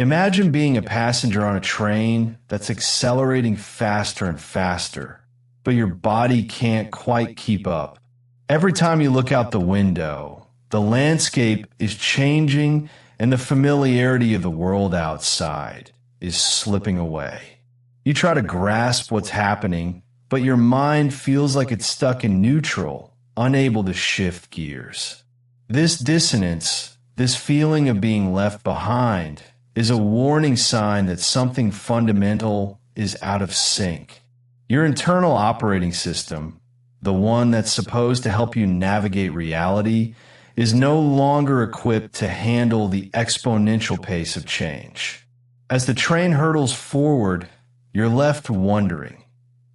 Imagine being a passenger on a train that's accelerating faster and faster, but your body can't quite keep up. Every time you look out the window, the landscape is changing and the familiarity of the world outside is slipping away. You try to grasp what's happening, but your mind feels like it's stuck in neutral, unable to shift gears. This dissonance, this feeling of being left behind, is a warning sign that something fundamental is out of sync. Your internal operating system, the one that's supposed to help you navigate reality, is no longer equipped to handle the exponential pace of change. As the train hurtles forward, you're left wondering,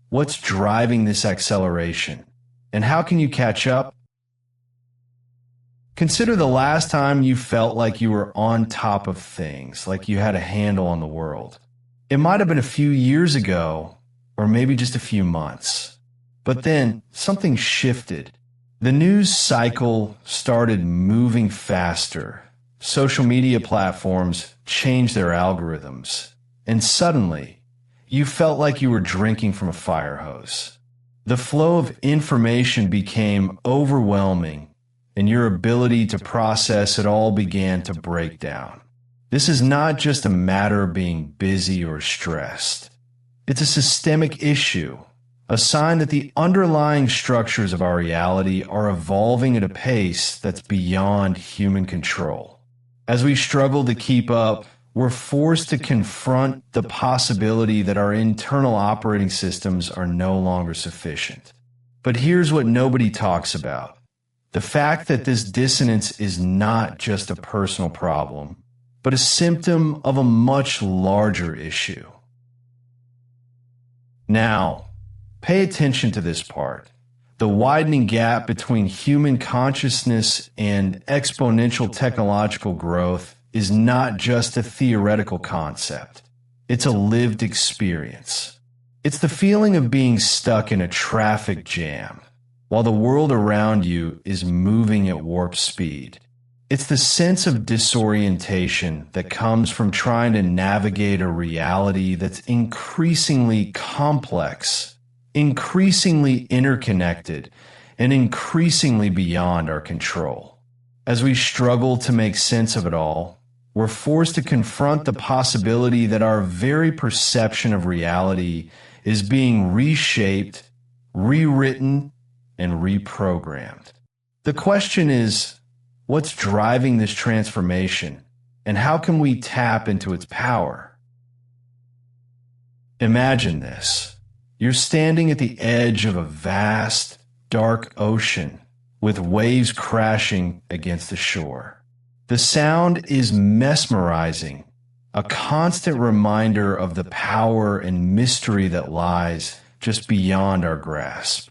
what's driving this acceleration? And how can you catch up? Consider the last time you felt like you were on top of things, like you had a handle on the world. It might have been a few years ago, or maybe just a few months. But then something shifted. The news cycle started moving faster. Social media platforms changed their algorithms. And suddenly, you felt like you were drinking from a fire hose. The flow of information became overwhelming, and your ability to process it all began to break down. This is not just a matter of being busy or stressed. It's a systemic issue, a sign that the underlying structures of our reality are evolving at a pace that's beyond human control. As we struggle to keep up, we're forced to confront the possibility that our internal operating systems are no longer sufficient. But here's what nobody talks about. The fact that this dissonance is not just a personal problem, but a symptom of a much larger issue. Now, pay attention to this part. The widening gap between human consciousness and exponential technological growth is not just a theoretical concept. It's a lived experience. It's the feeling of being stuck in a traffic jam, while the world around you is moving at warp speed. It's the sense of disorientation that comes from trying to navigate a reality that's increasingly complex, increasingly interconnected, and increasingly beyond our control. As we struggle to make sense of it all, we're forced to confront the possibility that our very perception of reality is being reshaped, rewritten, and reprogrammed. The question is, what's driving this transformation, and how can we tap into its power? Imagine this. You're standing at the edge of a vast, dark ocean with waves crashing against the shore. The sound is mesmerizing, a constant reminder of the power and mystery that lies just beyond our grasp.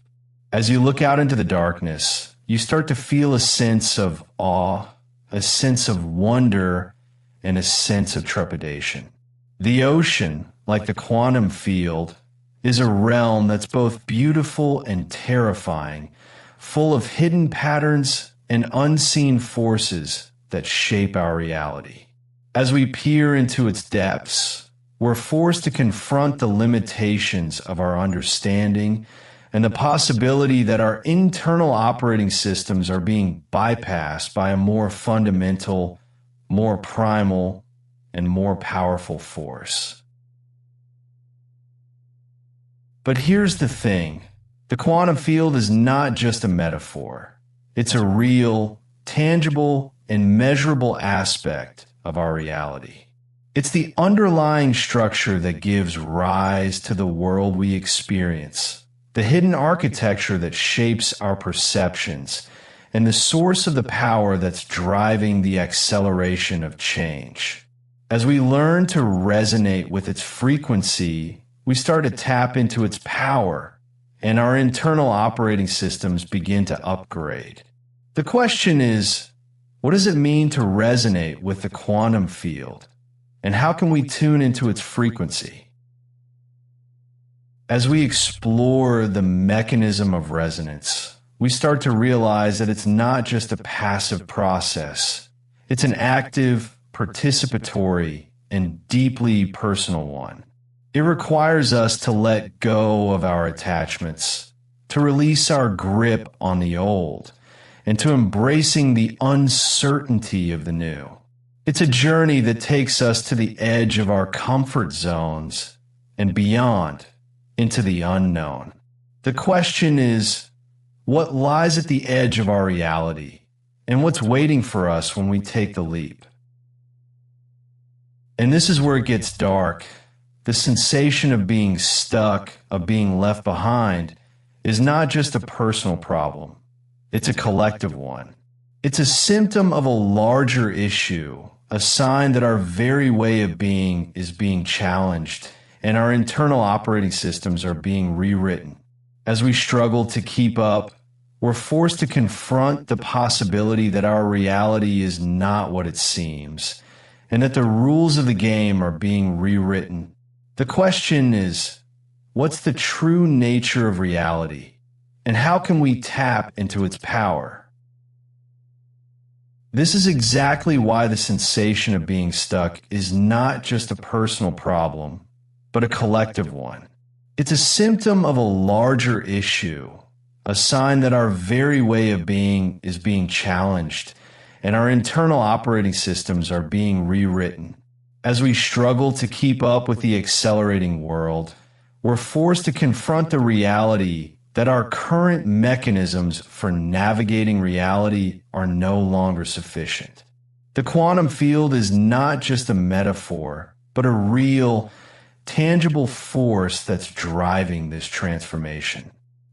As you look out into the darkness, you start to feel a sense of awe, a sense of wonder, and a sense of trepidation. The ocean, like the quantum field, is a realm that's both beautiful and terrifying, full of hidden patterns and unseen forces that shape our reality. As we peer into its depths, we're forced to confront the limitations of our understanding and the possibility that our internal operating systems are being bypassed by a more fundamental, more primal, and more powerful force. But here's the thing. The quantum field is not just a metaphor. It's a real, tangible, and measurable aspect of our reality. It's the underlying structure that gives rise to the world we experience, the hidden architecture that shapes our perceptions, and the source of the power that's driving the acceleration of change. As we learn to resonate with its frequency, we start to tap into its power, and our internal operating systems begin to upgrade. The question is, what does it mean to resonate with the quantum field, and how can we tune into its frequency? As we explore the mechanism of resonance, we start to realize that it's not just a passive process. It's an active, participatory, and deeply personal one. It requires us to let go of our attachments, to release our grip on the old, and to embracing the uncertainty of the new. It's a journey that takes us to the edge of our comfort zones and beyond into the unknown. The question is, what lies at the edge of our reality, and what's waiting for us when we take the leap? And this is where it gets dark. The sensation of being stuck, of being left behind, is not just a personal problem. It's a collective one. It's a symptom of a larger issue, a sign that our very way of being is being challenged and our internal operating systems are being rewritten. As we struggle to keep up, we're forced to confront the possibility that our reality is not what it seems, and that the rules of the game are being rewritten. The question is, what's the true nature of reality, and how can we tap into its power? This is exactly why the sensation of being stuck is not just a personal problem, but a collective one. It's a symptom of a larger issue, a sign that our very way of being is being challenged, and our internal operating systems are being rewritten. As we struggle to keep up with the accelerating world, we're forced to confront the reality that our current mechanisms for navigating reality are no longer sufficient. The quantum field is not just a metaphor, but a real, tangible force that's driving this transformation.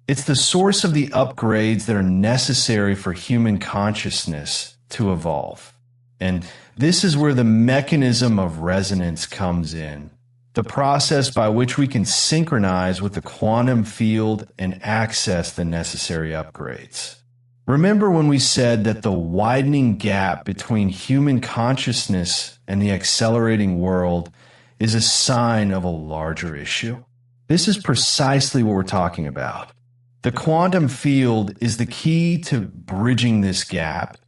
It's the source of the upgrades that are necessary for human consciousness to evolve. And this is where the mechanism of resonance comes in, the process by which we can synchronize with the quantum field and access the necessary upgrades. Remember when we said that the widening gap between human consciousness and the accelerating world is a sign of a larger issue? This is precisely what we're talking about. The quantum field is the key to bridging this gap,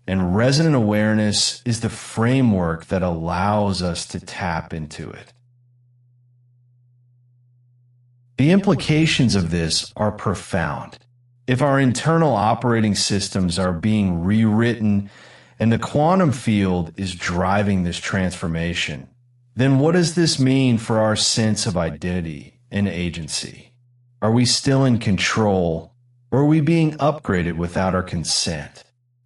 and resonant awareness is the framework that allows us to tap into it. The implications of this are profound. If our internal operating systems are being rewritten and the quantum field is driving this transformation, then what does this mean for our sense of identity and agency? Are we still in control, or are we being upgraded without our consent?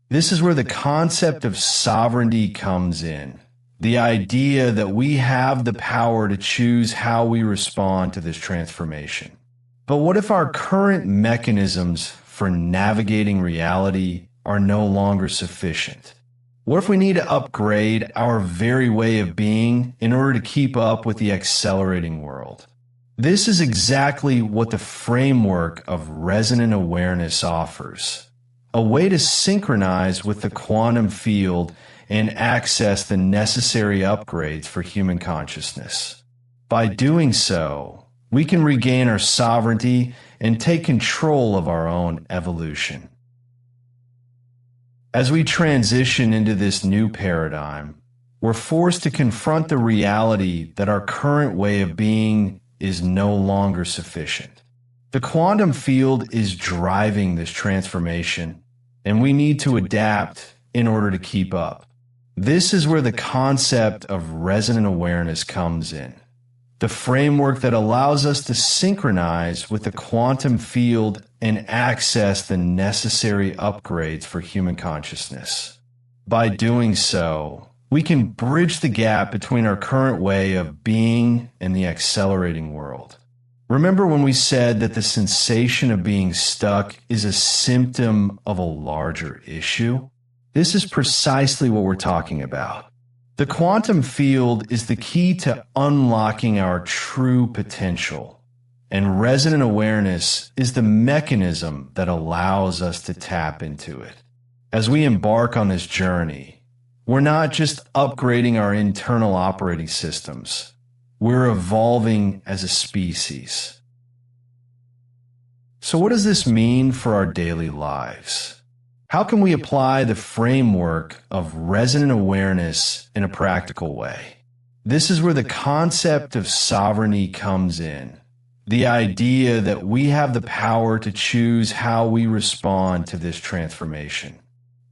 This is where the concept of sovereignty comes in. The idea that we have the power to choose how we respond to this transformation. But what if our current mechanisms for navigating reality are no longer sufficient? What if we need to upgrade our very way of being in order to keep up with the accelerating world? This is exactly what the framework of resonant awareness offers. A way to synchronize with the quantum field and access the necessary upgrades for human consciousness. By doing so, we can regain our sovereignty and take control of our own evolution. As we transition into this new paradigm, we're forced to confront the reality that our current way of being is no longer sufficient. The quantum field is driving this transformation, and we need to adapt in order to keep up. This is where the concept of resonant awareness comes in, the framework that allows us to synchronize with the quantum field and access the necessary upgrades for human consciousness. By doing so, we can bridge the gap between our current way of being and the accelerating world. Remember when we said that the sensation of being stuck is a symptom of a larger issue? This is precisely what we're talking about. The quantum field is the key to unlocking our true potential, and resonant awareness is the mechanism that allows us to tap into it. As we embark on this journey, we're not just upgrading our internal operating systems, we're evolving as a species. So what does this mean for our daily lives? How can we apply the framework of resonant awareness in a practical way? This is where the concept of sovereignty comes in. The idea that we have the power to choose how we respond to this transformation.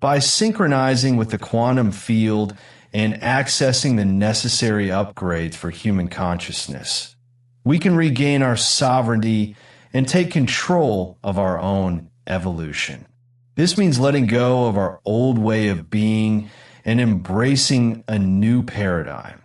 By synchronizing with the quantum field and accessing the necessary upgrades for human consciousness, we can regain our sovereignty and take control of our own evolution. This means letting go of our old way of being and embracing a new paradigm,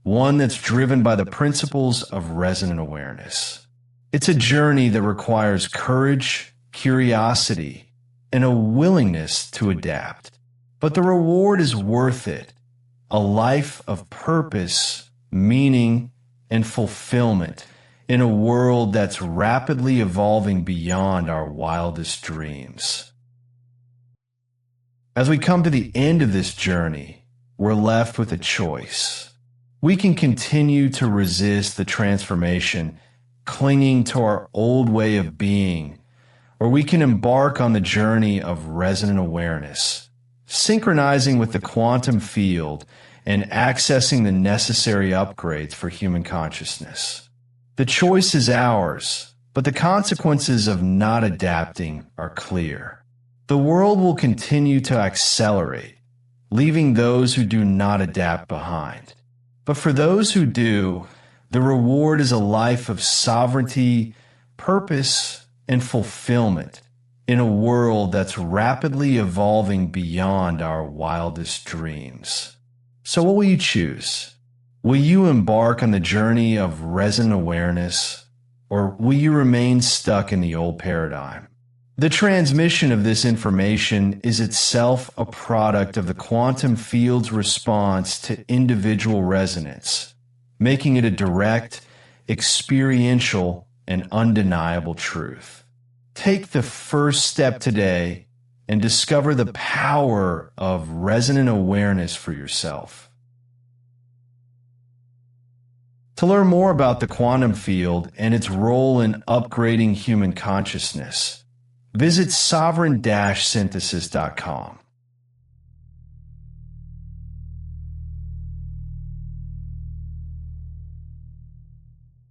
one that's driven by the principles of resonant awareness. It's a journey that requires courage, curiosity, and a willingness to adapt. But the reward is worth it. A life of purpose, meaning, and fulfillment in a world that's rapidly evolving beyond our wildest dreams. As we come to the end of this journey, we're left with a choice. We can continue to resist the transformation, clinging to our old way of being, or we can embark on the journey of resonant awareness, synchronizing with the quantum field and accessing the necessary upgrades for human consciousness. The choice is ours, but the consequences of not adapting are clear. The world will continue to accelerate, leaving those who do not adapt behind. But for those who do, the reward is a life of sovereignty, purpose, and fulfillment in a world that's rapidly evolving beyond our wildest dreams. So what will you choose? Will you embark on the journey of resonant awareness, or will you remain stuck in the old paradigm? The transmission of this information is itself a product of the quantum field's response to individual resonance, making it a direct, experiential, and undeniable truth. Take the first step today and discover the power of resonant awareness for yourself. To learn more about the quantum field and its role in upgrading human consciousness, visit sovereign-synthesis.com.